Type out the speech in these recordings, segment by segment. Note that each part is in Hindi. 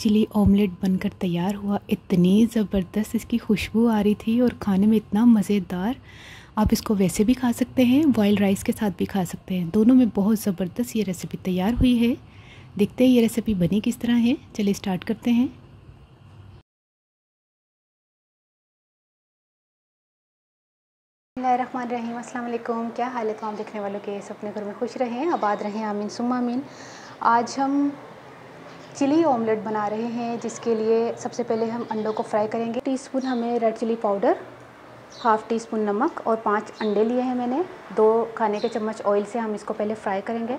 चिली ऑमलेट बनकर तैयार हुआ। इतनी ज़बरदस्त इसकी खुशबू आ रही थी और खाने में इतना मज़ेदार। आप इसको वैसे भी खा सकते हैं, बॉइल्ड राइस के साथ भी खा सकते हैं। दोनों में बहुत ज़बरदस्त ये रेसिपी तैयार हुई है। देखते हैं ये रेसिपी बनी किस तरह है। चलिए स्टार्ट करते हैं। बिस्मिल्लाहिर्रहमानिर्रहीम। अस्सलाम वालेकुम। क्या हाल है तमाम देखने वालों के? अपने घर में खुश रहें, आबाद रहें, आमीन सुम्मा आमीन। आज हम चिली ऑमलेट बना रहे हैं, जिसके लिए सबसे पहले हम अंडों को फ्राई करेंगे। टीस्पून हमें red chilli powder, half teaspoon नमक और 5 अंडे लिए हैं मैंने। 2 खाने के चम्मच ऑयल से हम इसको पहले फ्राई करेंगे।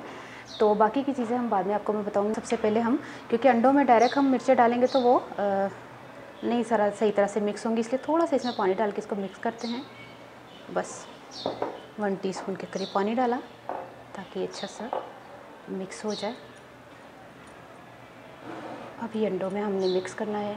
तो बाकी की चीज़ें हम बाद में आपको मैं बताऊँगी। सबसे पहले हम, क्योंकि अंडों में डायरेक्ट हम मिर्चें डालेंगे तो वो नहीं सारा सही तरह से मिक्स होंगी, इसलिए थोड़ा सा इसमें पानी डाल के इसको मिक्स करते हैं। बस 1 टीस्पून के करीब पानी डाला ताकि अच्छा सा मिक्स हो जाए। अभी अंडों में हमने मिक्स करना है।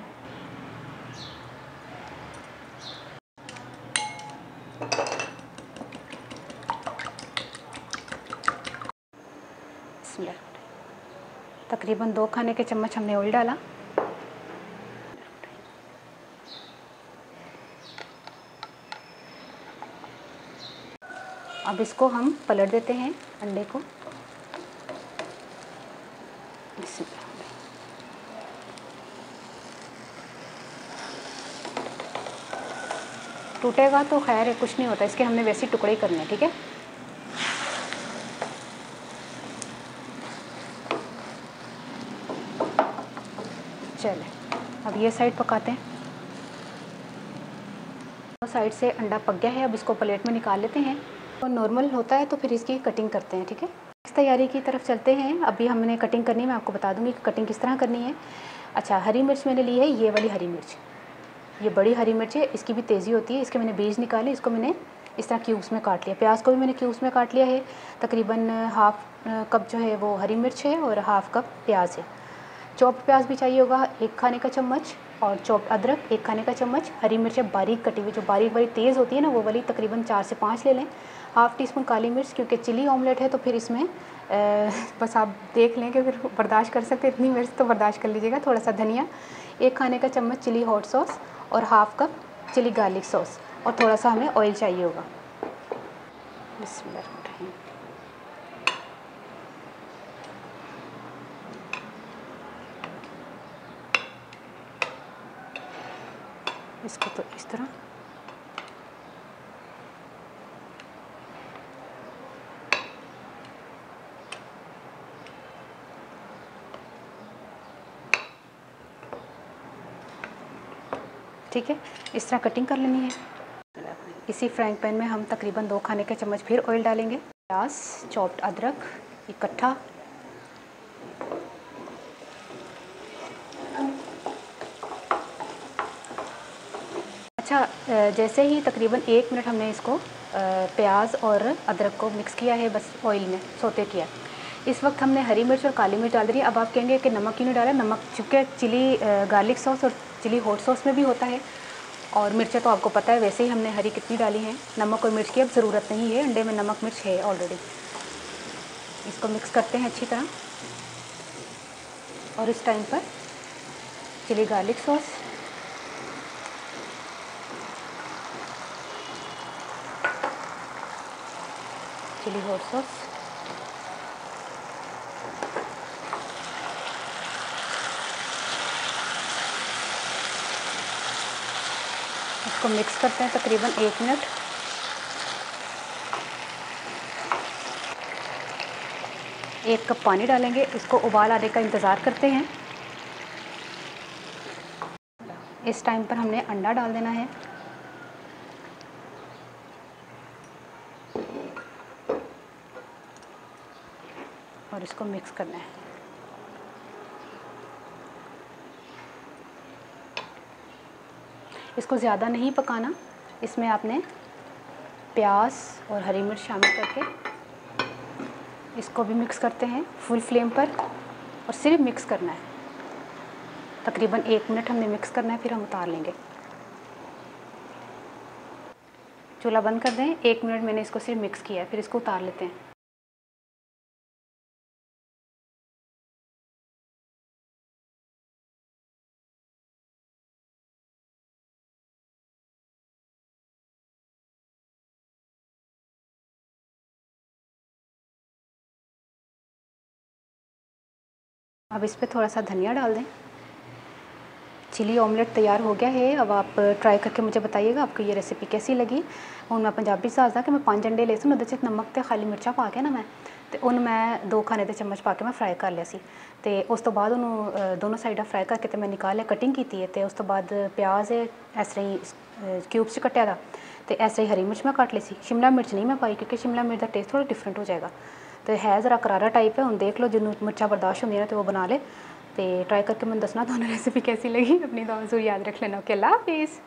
तकरीबन 2 खाने के चम्मच हमने ऑयल डाला। अब इसको हम पलट देते हैं अंडे को। टूटेगा तो खैर है, कुछ नहीं होता, इसके हमने वैसे ही टुकड़े ही करने हैं, ठीक है। चले अब ये साइड पकाते हैं। साइड से अंडा पक गया है, अब इसको प्लेट में निकाल लेते हैं। तो नॉर्मल होता है तो फिर इसकी कटिंग करते हैं, ठीक है। इस तैयारी की तरफ चलते हैं। अभी हमने कटिंग करनी है, मैं आपको बता दूंगी कि कटिंग किस तरह करनी है। अच्छा, हरी मिर्च मैंने ली है, ये वाली हरी मिर्च, ये बड़ी हरी मिर्च है, इसकी भी तेज़ी होती है। इसके मैंने बीज निकाले, इसको मैंने इस तरह क्यूब्स में काट लिया। प्याज को भी मैंने क्यूब्स में काट लिया है। तकरीबन हाफ़ कप जो है वो हरी मिर्च है और हाफ़ कप प्याज है। चॉप्ड प्याज भी चाहिए होगा 1 खाने का चम्मच, और चॉप्ड अदरक 1 खाने का चम्मच। हरी मिर्चें बारीक कटी हुई, जो बारीक वाली तेज़ होती है ना, वो वाली तकरीबन 4 से 5 ले लें। हाफ़ टी स्पून काली मिर्च, क्योंकि चिली ऑमलेट है तो फिर इसमें बस आप देख लें कि अगर बर्दाश्त कर सकते इतनी मिर्च तो बर्दाश्त कर लीजिएगा। थोड़ा सा धनिया, 1 खाने का चम्मच चिली हॉट सॉस और half cup chilli garlic sauce, और थोड़ा सा हमें ऑयल चाहिए होगा। बिस्मिल्लाहिर्रहमानिर्रहीम। इसको तो इस तरह ठीक है, इस तरह कटिंग कर लेनी है। इसी फ्राइंग पैन में हम तकरीबन 2 खाने के चम्मच फिर ऑयल डालेंगे। प्याज, चॉप्ड अदरक इकट्ठा, अच्छा जैसे ही तकरीबन 1 मिनट हमने इसको प्याज और अदरक को मिक्स किया है, बस ऑयल में सौते किया। इस वक्त हमने हरी मिर्च और काली मिर्च डाल दी है। अब आप कहेंगे कि नमक क्यों नहीं डाला? नमक चूँकि चिली गार्लिक सॉस और चिली हॉट सॉस में भी होता है, और मिर्चें तो आपको पता है वैसे ही हमने हरी कितनी डाली हैं। नमक और मिर्च की अब ज़रूरत नहीं है, अंडे में नमक मिर्च है ऑलरेडी। इसको मिक्स करते हैं अच्छी तरह, और इस टाइम पर chilli garlic sauce, chilli hot sauce, इसको मिक्स करते हैं तकरीबन 1 मिनट। एक कप पानी डालेंगे, इसको उबाल आने का इंतज़ार करते हैं। इस टाइम पर हमने अंडा डाल देना है, और इसको मिक्स करना है। इसको ज़्यादा नहीं पकाना, इसमें आपने प्याज और हरी मिर्च शामिल करके इसको भी मिक्स करते हैं फुल फ्लेम पर, और सिर्फ मिक्स करना है। तकरीबन 1 मिनट हमने मिक्स करना है, फिर हम उतार लेंगे। चूल्हा बंद कर दें। 1 मिनट मैंने इसको सिर्फ मिक्स किया है, फिर इसको उतार लेते हैं। अब इस पर थोड़ा सा धनिया डाल दें। चिली ऑमलेट तैयार हो गया है। अब आप ट्राई करके मुझे बताइएगा आपको ये रेसिपी कैसी लगी। ਹੁਣ मैं पंजाबी च दसदा कि मैं 5 अंडे ले सन, ਉਹਦੇ नमक तो खाली मिर्चा पा के ना मैं तो ਉਹਨੂੰ मैं 2 खाने के चम्मच पा के मैं फ्राई कर लिया सी। तो उस तो बाद ਉਹਨੂੰ दोनों साइडा फ्राई करके तो मैं निकाल लिया, कटिंग की है। तो उस तो बाद प्याज इस तरह ही क्यूब्स च कट्टिया दा तो इस तरह हरी मिर्च मैं कट ली सी। शिमला मिर्च नहीं मैं पाई क्योंकि शिमला मिर्च का टेस्ट थोड़ा डिफरेंट हो जाएगा। तो है ज़रा करारा टाइप है। हम देख लो जिन्होंने मिर्चा बर्दाश्त होंगी ना तो वो बना ले। तो ट्राई करके मैंने दसना दोनों रेसिपी कैसी लगी। अपनी दुआ ज़रूर याद रख लेना। ओके, अल्लाह हाफिज़।